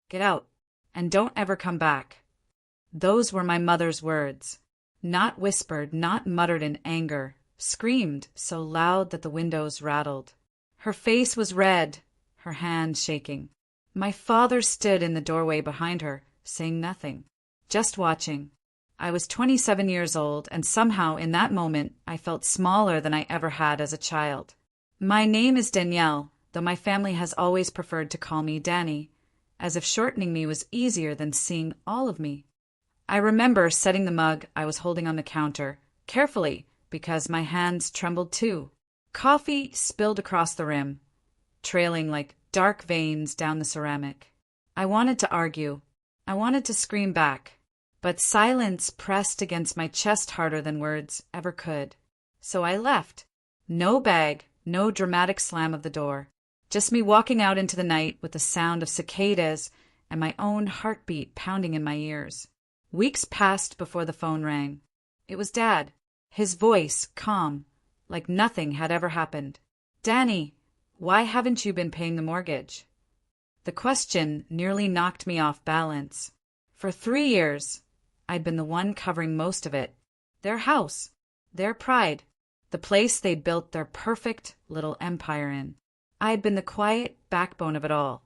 Get out, and don't ever come back. Those were my mother's words. Not whispered, not muttered in anger, screamed so loud that the windows rattled. Her face was red, her hands shaking. My father stood in the doorway behind her, saying nothing, just watching. I was 27 years old, and somehow in that moment I felt smaller than I ever had as a child. My name is Danielle, though my family has always preferred to call me Danny, as if shortening me was easier than seeing all of me. I remember setting the mug I was holding on the counter, carefully, because my hands trembled too. Coffee spilled across the rim, trailing like dark veins down the ceramic. I wanted to argue. I wanted to scream back, but silence pressed against my chest harder than words ever could. So I left. No bag, no dramatic slam of the door. Just me walking out into the night with the sound of cicadas and my own heartbeat pounding in my ears. Weeks passed before the phone rang. It was Dad, his voice calm, like nothing had ever happened. "Danny, why haven't you been paying the mortgage?" The question nearly knocked me off balance. For 3 years, I'd been the one covering most of it. Their house, their pride, the place they'd built their perfect little empire in. I had been the quiet backbone of it all,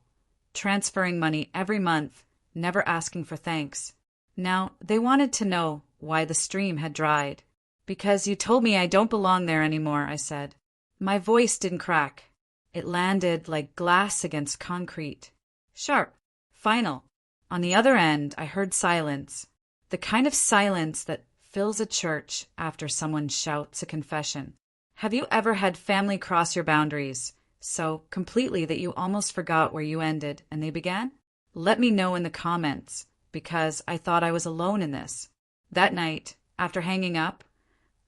transferring money every month, never asking for thanks. Now, they wanted to know why the stream had dried. "Because you told me I don't belong there anymore," I said. My voice didn't crack. It landed like glass against concrete. Sharp, final. On the other end, I heard silence. The kind of silence that fills a church after someone shouts a confession. Have you ever had family cross your boundaries so completely that you almost forgot where you ended and they began? Let me know in the comments, because I thought I was alone in this. That night, after hanging up,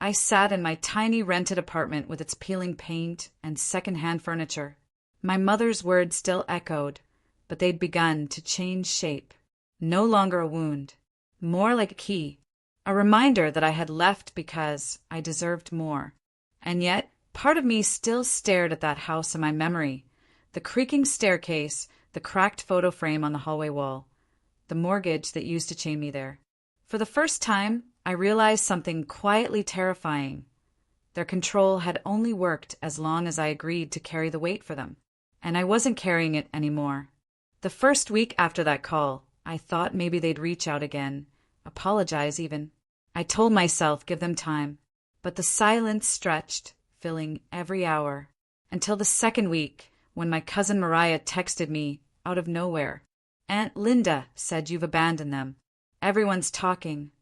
I sat in my tiny rented apartment with its peeling paint and second-hand furniture. My mother's words still echoed, but they'd begun to change shape. No longer a wound, more like a key, a reminder that I had left because I deserved more. And yet, part of me still stared at that house in my memory, the creaking staircase, the cracked photo frame on the hallway wall, the mortgage that used to chain me there. For the first time, I realized something quietly terrifying. Their control had only worked as long as I agreed to carry the weight for them, and I wasn't carrying it anymore. The first week after that call, I thought maybe they'd reach out again, apologize even. I told myself give them time, but the silence stretched, filling every hour, until the second week, when my cousin Mariah texted me out of nowhere. "Aunt Linda said you've abandoned them. Everyone's talking."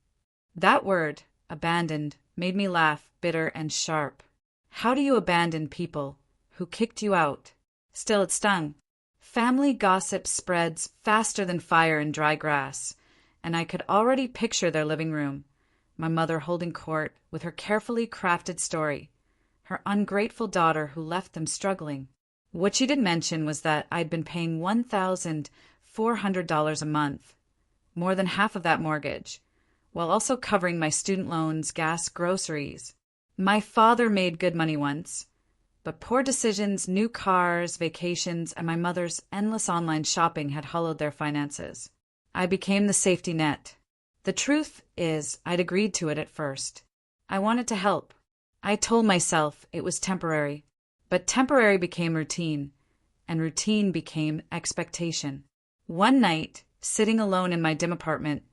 That word, abandoned, made me laugh, bitter and sharp. How do you abandon people who kicked you out? Still, it stung. Family gossip spreads faster than fire in dry grass, and I could already picture their living room, my mother holding court with her carefully crafted story, her ungrateful daughter who left them struggling. What she didn't mention was that I'd been paying $1,400 a month, more than half of that mortgage, while also covering my student loans, gas, groceries. My father made good money once, but poor decisions, new cars, vacations, and my mother's endless online shopping had hollowed their finances. I became the safety net. The truth is, I'd agreed to it at first. I wanted to help. I told myself it was temporary, but temporary became routine, and routine became expectation. One night, sitting alone in my dim apartment,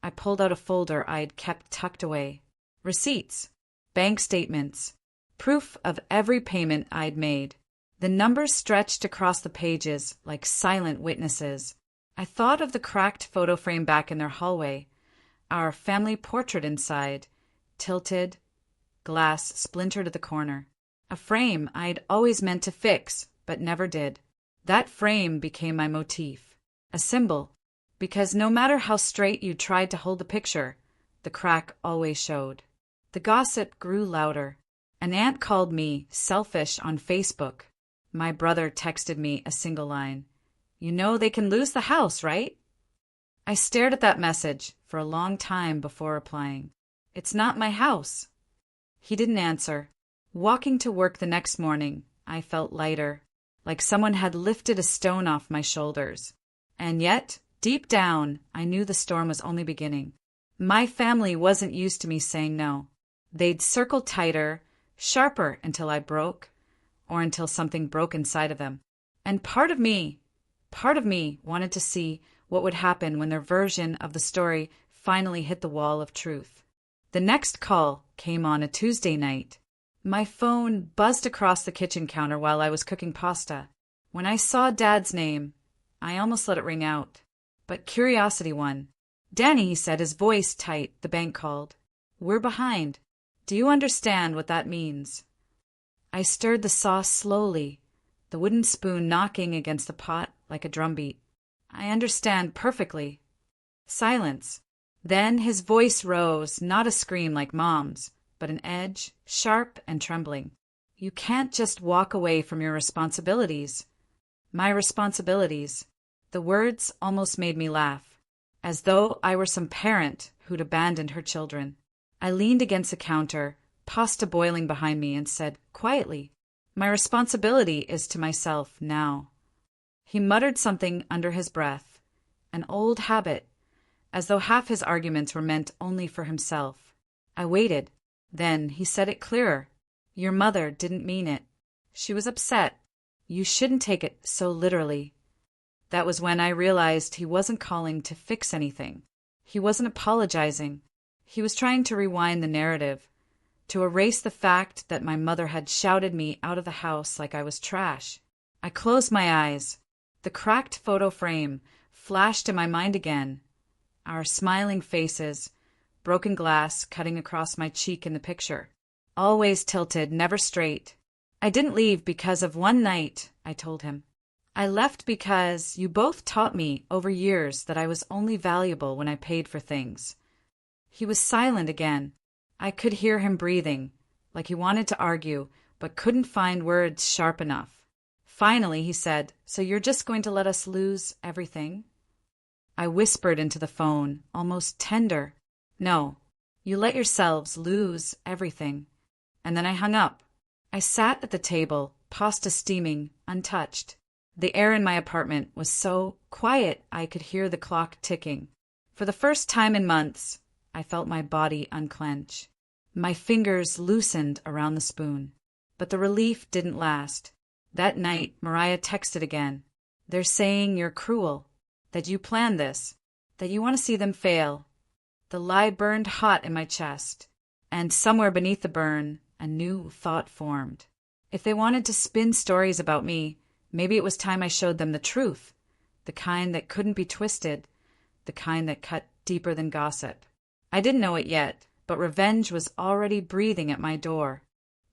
I pulled out a folder I'd kept tucked away. Receipts, bank statements, proof of every payment I'd made. The numbers stretched across the pages like silent witnesses. I thought of the cracked photo frame back in their hallway, our family portrait inside, tilted, glass splintered at the corner. A frame I'd always meant to fix, but never did. That frame became my motif, a symbol, because no matter how straight you tried to hold the picture, the crack always showed. The gossip grew louder. An aunt called me selfish on Facebook. My brother texted me a single line. "You know they can lose the house, right?" I stared at that message for a long time before replying. "It's not my house." He didn't answer. Walking to work the next morning, I felt lighter, like someone had lifted a stone off my shoulders. And yet, Deep down, I knew the storm was only beginning. My family wasn't used to me saying no. They'd circle tighter, sharper until I broke, or until something broke inside of them. And part of me wanted to see what would happen when their version of the story finally hit the wall of truth. The next call came on a Tuesday night. My phone buzzed across the kitchen counter while I was cooking pasta. When I saw Dad's name, I almost let it ring out. But curiosity won. "Danny," he said, his voice tight, the bank called. "We're behind. Do you understand what that means?" I stirred the sauce slowly, the wooden spoon knocking against the pot like a drumbeat. "I understand perfectly." Silence. Then his voice rose, not a scream like Mom's, but an edge, sharp and trembling. "You can't just walk away from your responsibilities." My responsibilities. The words almost made me laugh, as though I were some parent who'd abandoned her children. I leaned against the counter, pasta boiling behind me, and said quietly, "My responsibility is to myself now." He muttered something under his breath, an old habit, as though half his arguments were meant only for himself. I waited. Then he said it clearer. "Your mother didn't mean it. She was upset. You shouldn't take it so literally." That was when I realized he wasn't calling to fix anything. He wasn't apologizing. He was trying to rewind the narrative, to erase the fact that my mother had shouted me out of the house like I was trash. I closed my eyes. The cracked photo frame flashed in my mind again. Our smiling faces, broken glass cutting across my cheek in the picture. Always tilted, never straight. "I didn't leave because of one night," I told him. "I left because you both taught me over years that I was only valuable when I paid for things." He was silent again. I could hear him breathing, like he wanted to argue, but couldn't find words sharp enough. Finally, he said, "So you're just going to let us lose everything?" I whispered into the phone, almost tender. "No, you let yourselves lose everything." And then I hung up. I sat at the table, pasta steaming, untouched. The air in my apartment was so quiet I could hear the clock ticking. For the first time in months, I felt my body unclench. My fingers loosened around the spoon. But the relief didn't last. That night, Mariah texted again. "They're saying you're cruel, that you planned this, that you want to see them fail." The lie burned hot in my chest, and somewhere beneath the burn, a new thought formed. If they wanted to spin stories about me, maybe it was time I showed them the truth, the kind that couldn't be twisted, the kind that cut deeper than gossip. I didn't know it yet, but revenge was already breathing at my door.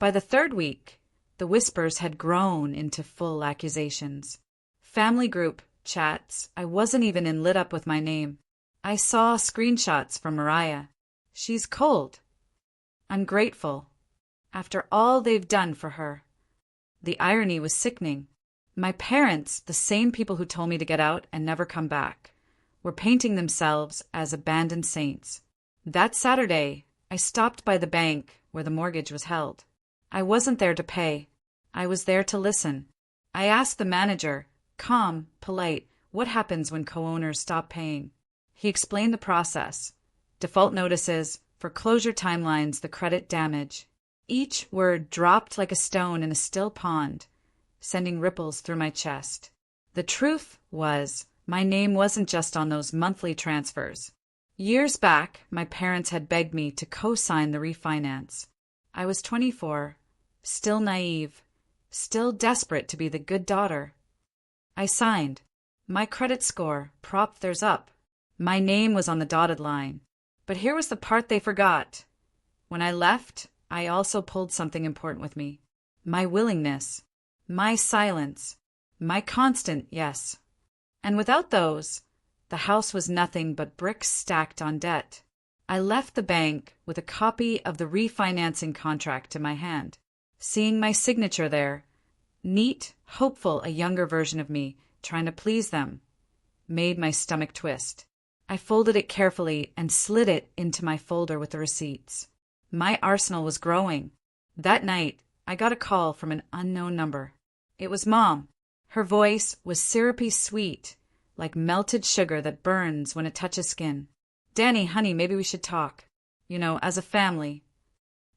By the third week, the whispers had grown into full accusations. Family group chats I wasn't even in lit up with my name. I saw screenshots from Mariah. She's cold, ungrateful, after all they've done for her. The irony was sickening. My parents, the same people who told me to get out and never come back, were painting themselves as abandoned saints. That Saturday, I stopped by the bank where the mortgage was held. I wasn't there to pay. I was there to listen. I asked the manager, calm, polite, what happens when co-owners stop paying. He explained the process. Default notices, foreclosure timelines, the credit damage. Each word dropped like a stone in a still pond, sending ripples through my chest. The truth was, my name wasn't just on those monthly transfers. Years back, my parents had begged me to co-sign the refinance. I was 24, still naive, still desperate to be the good daughter. I signed. My credit score propped theirs up. My name was on the dotted line. But here was the part they forgot. When I left, I also pulled something important with me. My willingness, my silence, my constant yes. And without those, the house was nothing but bricks stacked on debt. I left the bank with a copy of the refinancing contract in my hand. Seeing my signature there, neat, hopeful, a younger version of me, trying to please them, made my stomach twist. I folded it carefully and slid it into my folder with the receipts. My arsenal was growing. That night, I got a call from an unknown number. It was Mom. Her voice was syrupy sweet, like melted sugar that burns when it touches skin. Danny, honey, maybe we should talk. As a family.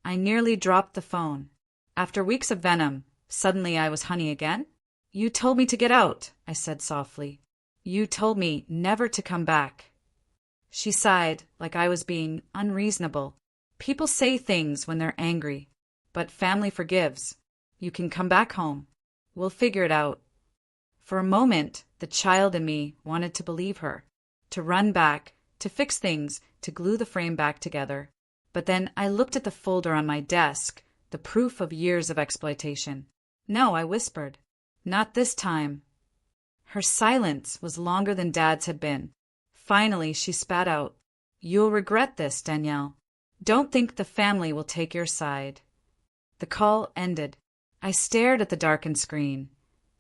I nearly dropped the phone. After weeks of venom, suddenly I was honey again? You told me to get out, I said softly. You told me never to come back. She sighed, like I was being unreasonable. People say things when they're angry, but family forgives. You can come back home. We'll figure it out. For a moment, the child in me wanted to believe her, to run back, to fix things, to glue the frame back together. But then I looked at the folder on my desk, the proof of years of exploitation. No, I whispered. Not this time. Her silence was longer than Dad's had been. Finally, she spat out. You'll regret this, Danielle. Don't think the family will take your side. The call ended. I stared at the darkened screen.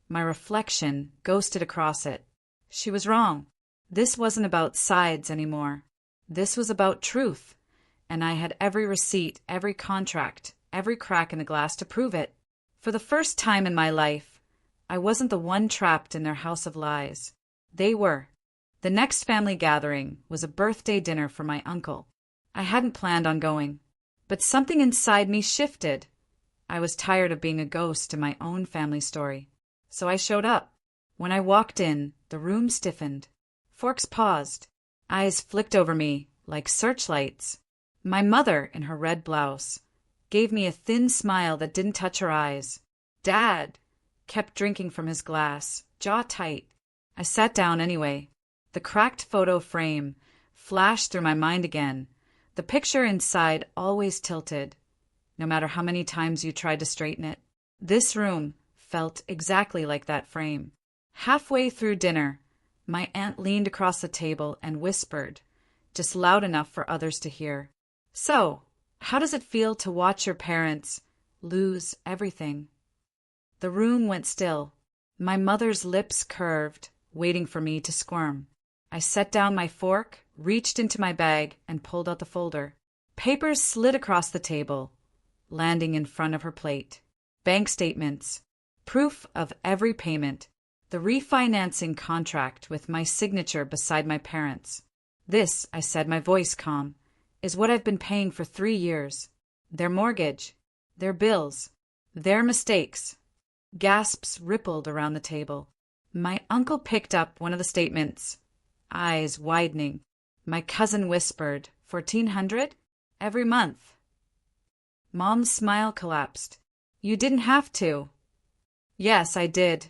My reflection ghosted across it. She was wrong. This wasn't about sides anymore. This was about truth. And I had every receipt, every contract, every crack in the glass to prove it. For the first time in my life, I wasn't the one trapped in their house of lies. They were. The next family gathering was a birthday dinner for my uncle. I hadn't planned on going, but something inside me shifted. I was tired of being a ghost in my own family story. So I showed up. When I walked in, the room stiffened. Forks paused. Eyes flicked over me like searchlights. My mother, in her red blouse, gave me a thin smile that didn't touch her eyes. Dad kept drinking from his glass, jaw tight. I sat down anyway. The cracked photo frame flashed through my mind again. The picture inside always tilted, no matter how many times you tried to straighten it. This room felt exactly like that frame. Halfway through dinner, my aunt leaned across the table and whispered, just loud enough for others to hear. So, how does it feel to watch your parents lose everything? The room went still. My mother's lips curved, waiting for me to squirm. I set down my fork, reached into my bag, and pulled out the folder. Papers slid across the table, landing in front of her plate. Bank statements, proof of every payment, the refinancing contract with my signature beside my parents. This, I said, my voice calm, is what I've been paying for 3 years. Their mortgage, their bills, their mistakes. Gasps rippled around the table. My uncle picked up one of the statements, eyes widening. My cousin whispered, 1,400? Every month. Mom's smile collapsed. You didn't have to. Yes, I did.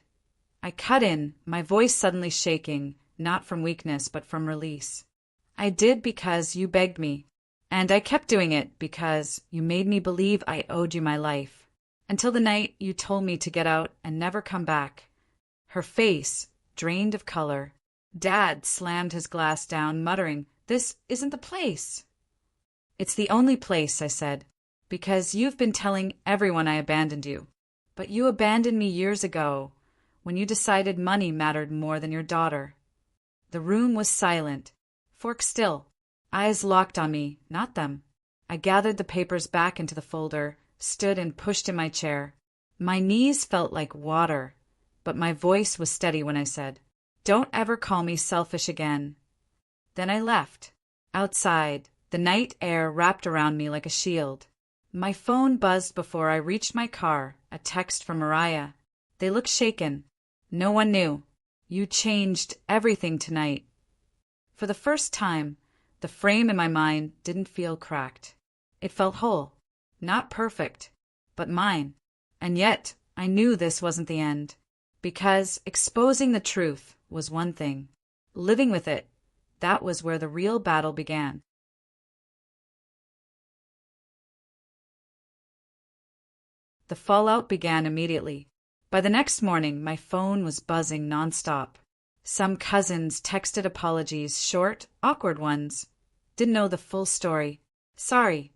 I cut in, my voice suddenly shaking, not from weakness but from release. I did because you begged me. And I kept doing it because you made me believe I owed you my life. Until the night you told me to get out and never come back. Her face drained of color. Dad slammed his glass down, muttering, This isn't the place. It's the only place, I said, because you've been telling everyone I abandoned you. But you abandoned me years ago, when you decided money mattered more than your daughter. The room was silent, fork still, eyes locked on me, not them. I gathered the papers back into the folder, stood and pushed in my chair. My knees felt like water, but my voice was steady when I said, Don't ever call me selfish again. Then I left. Outside, the night air wrapped around me like a shield. My phone buzzed before I reached my car, a text from Mariah. They looked shaken. No one knew. You changed everything tonight. For the first time, the frame in my mind didn't feel cracked. It felt whole. Not perfect, but mine. And yet, I knew this wasn't the end. Because exposing the truth was one thing. Living with it, that was where the real battle began. The fallout began immediately. By the next morning, my phone was buzzing nonstop. Some cousins texted apologies, short, awkward ones. Didn't know the full story. Sorry.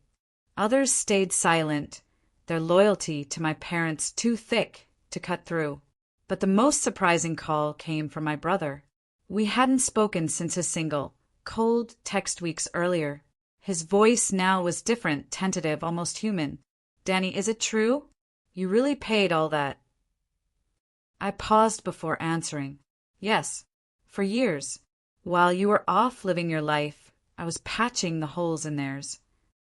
Others stayed silent, their loyalty to my parents too thick to cut through. But the most surprising call came from my brother. We hadn't spoken since his single, cold text weeks earlier. His voice now was different, tentative, almost human. Danny, is it true? You really paid all that? I paused before answering. Yes, For years. While you were off living your life, I was patching the holes in theirs.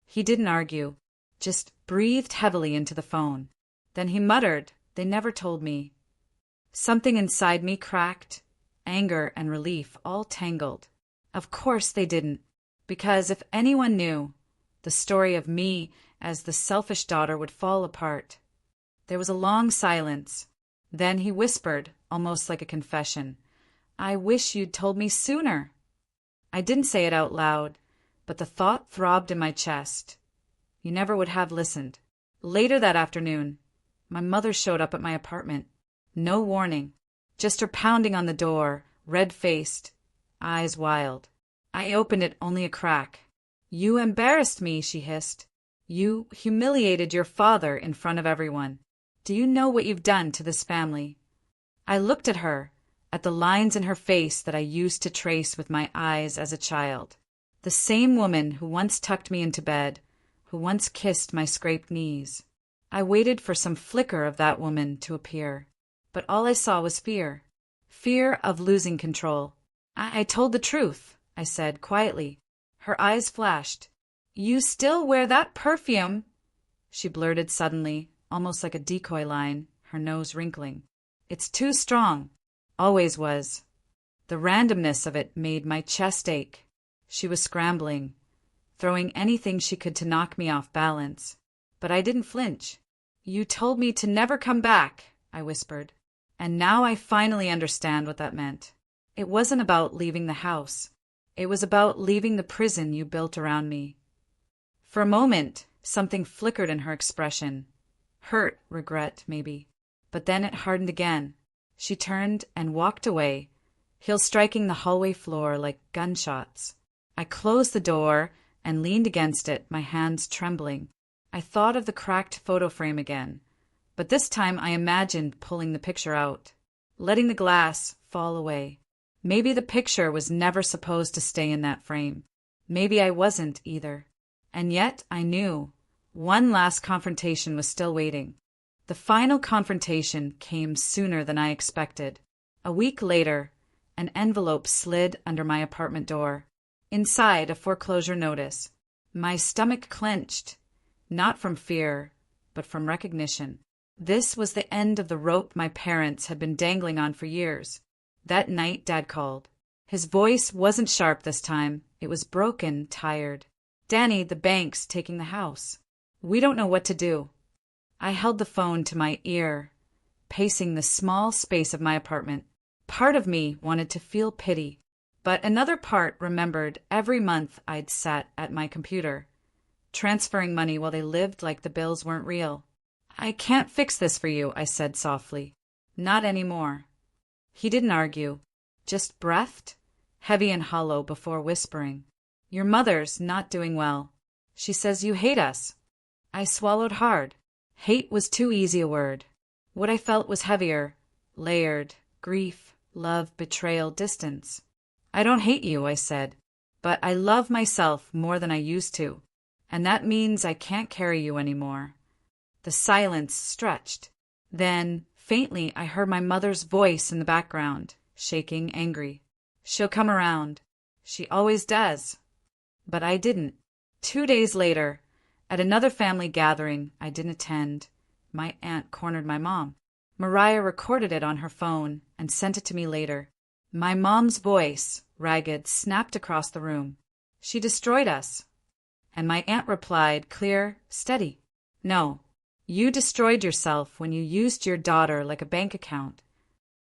He didn't argue, just breathed heavily into the phone. Then he muttered, "They never told me." Something inside me cracked, anger and relief all tangled. Of course they didn't, because if anyone knew, the story of me as the selfish daughter would fall apart. There was a long silence. Then he whispered, almost like a confession, "I wish you'd told me sooner." I didn't say it out loud, but the thought throbbed in my chest. You never would have listened. Later that afternoon, my mother showed up at my apartment. No warning, just her pounding on the door, red-faced, eyes wild. I opened it only a crack. "You embarrassed me," she hissed. "You humiliated your father in front of everyone. Do you know what you've done to this family?" I looked at her, at the lines in her face that I used to trace with my eyes as a child. The same woman who once tucked me into bed, who once kissed my scraped knees. I waited for some flicker of that woman to appear, but all I saw was fear. Fear of losing control. I told the truth, I said quietly. Her eyes flashed. "You still wear that perfume," she blurted suddenly, almost like a decoy line, her nose wrinkling. "It's too strong. Always was." The randomness of it made my chest ache. She was scrambling, throwing anything she could to knock me off balance. But I didn't flinch. "You told me to never come back," I whispered. And now I finally understand what that meant. It wasn't about leaving the house. It was about leaving the prison you built around me. For a moment, something flickered in her expression. Hurt, regret, maybe. But then it hardened again. She turned and walked away, heels striking the hallway floor like gunshots. I closed the door and leaned against it, my hands trembling. I thought of the cracked photo frame again, but this time I imagined pulling the picture out, letting the glass fall away. Maybe the picture was never supposed to stay in that frame. Maybe I wasn't either. And yet I knew one last confrontation was still waiting. The final confrontation came sooner than I expected. A week later, an envelope slid under my apartment door. Inside, a foreclosure notice. My stomach clenched. Not from fear, but from recognition. This was the end of the rope my parents had been dangling on for years. That night, Dad called. His voice wasn't sharp this time. It was broken, tired. "Danny, the bank's taking the house. We don't know what to do." I held the phone to my ear, pacing the small space of my apartment. Part of me wanted to feel pity, but another part remembered every month I'd sat at my computer, transferring money while they lived like the bills weren't real. "I can't fix this for you," I said softly. "Not anymore." He didn't argue, just breathed, heavy and hollow before whispering. "Your mother's not doing well. She says you hate us." I swallowed hard. Hate was too easy a word. What I felt was heavier, layered, grief, love, betrayal, distance. "I don't hate you," I said, "but I love myself more than I used to, and that means I can't carry you anymore." The silence stretched. Then, faintly, I heard my mother's voice in the background, shaking, angry. "She'll come around. She always does." But I didn't. 2 days later, at another family gathering I didn't attend, my aunt cornered my mom. Mariah recorded it on her phone and sent it to me later. My mom's voice, ragged, snapped across the room. "She destroyed us." And my aunt replied, clear, steady. "No, you destroyed yourself when you used your daughter like a bank account."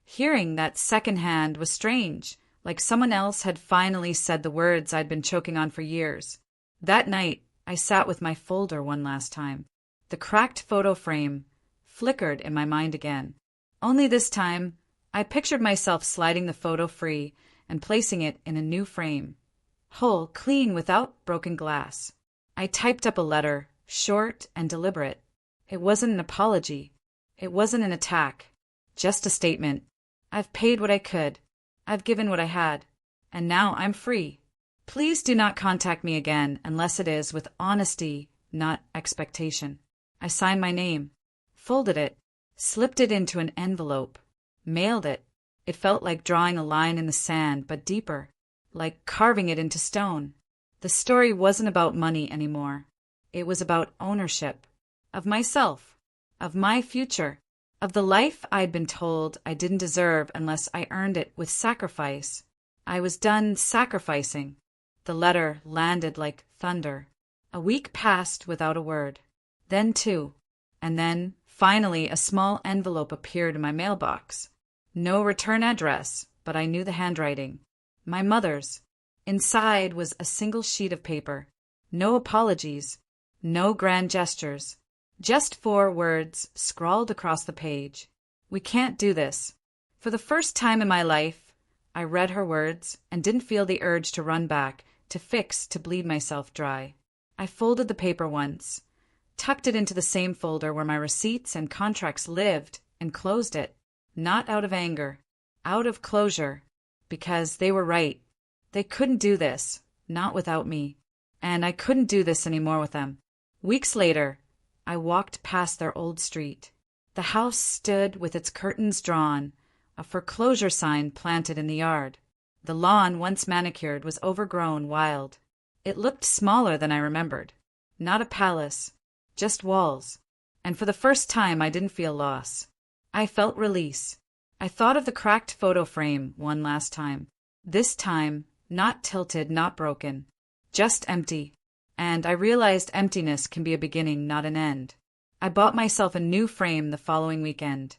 Hearing that secondhand was strange, like someone else had finally said the words I'd been choking on for years. That night, I sat with my folder one last time. The cracked photo frame flickered in my mind again. Only this time, I pictured myself sliding the photo free and placing it in a new frame. Whole, clean, without broken glass. I typed up a letter, short and deliberate. It wasn't an apology. It wasn't an attack. Just a statement. I've paid what I could. I've given what I had. And now I'm free. Please do not contact me again unless it is with honesty, not expectation. I signed my name, folded it, slipped it into an envelope, mailed it. It felt like drawing a line in the sand, but deeper, like carving it into stone. The story wasn't about money anymore. It was about ownership. Of myself. Of my future. Of the life I'd been told I didn't deserve unless I earned it with sacrifice. I was done sacrificing. The letter landed like thunder. A week passed without a word. Then two. And then, finally, a small envelope appeared in my mailbox. No return address, but I knew the handwriting. My mother's. Inside was a single sheet of paper. No apologies. No grand gestures. Just 4 words scrawled across the page. We can't do this. For the first time in my life, I read her words and didn't feel the urge to run back, to fix, to bleed myself dry. I folded the paper once, tucked it into the same folder where my receipts and contracts lived, and closed it. Not out of anger, out of closure, because they were right. They couldn't do this, not without me, and I couldn't do this anymore with them. Weeks later, I walked past their old street. The house stood with its curtains drawn, a foreclosure sign planted in the yard. The lawn, once manicured, was overgrown, wild. It looked smaller than I remembered. Not a palace, just walls. And for the first time I didn't feel loss. I felt release. I thought of the cracked photo frame one last time. This time, not tilted, not broken, just empty. And I realized emptiness can be a beginning, not an end. I bought myself a new frame the following weekend.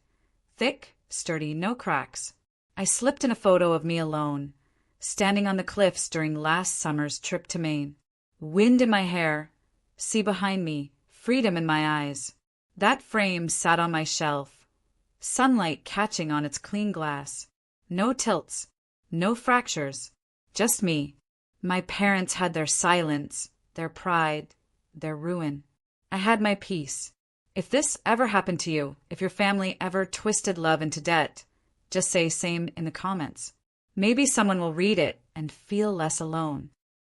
Thick, sturdy, no cracks. I slipped in a photo of me alone, standing on the cliffs during last summer's trip to Maine. Wind in my hair, sea behind me, freedom in my eyes. That frame sat on my shelf, sunlight catching on its clean glass. No tilts, no fractures, just me. My parents had their silence, their pride, their ruin. I had my peace. If this ever happened to you, if your family ever twisted love into debt, just say same in the comments. Maybe someone will read it and feel less alone.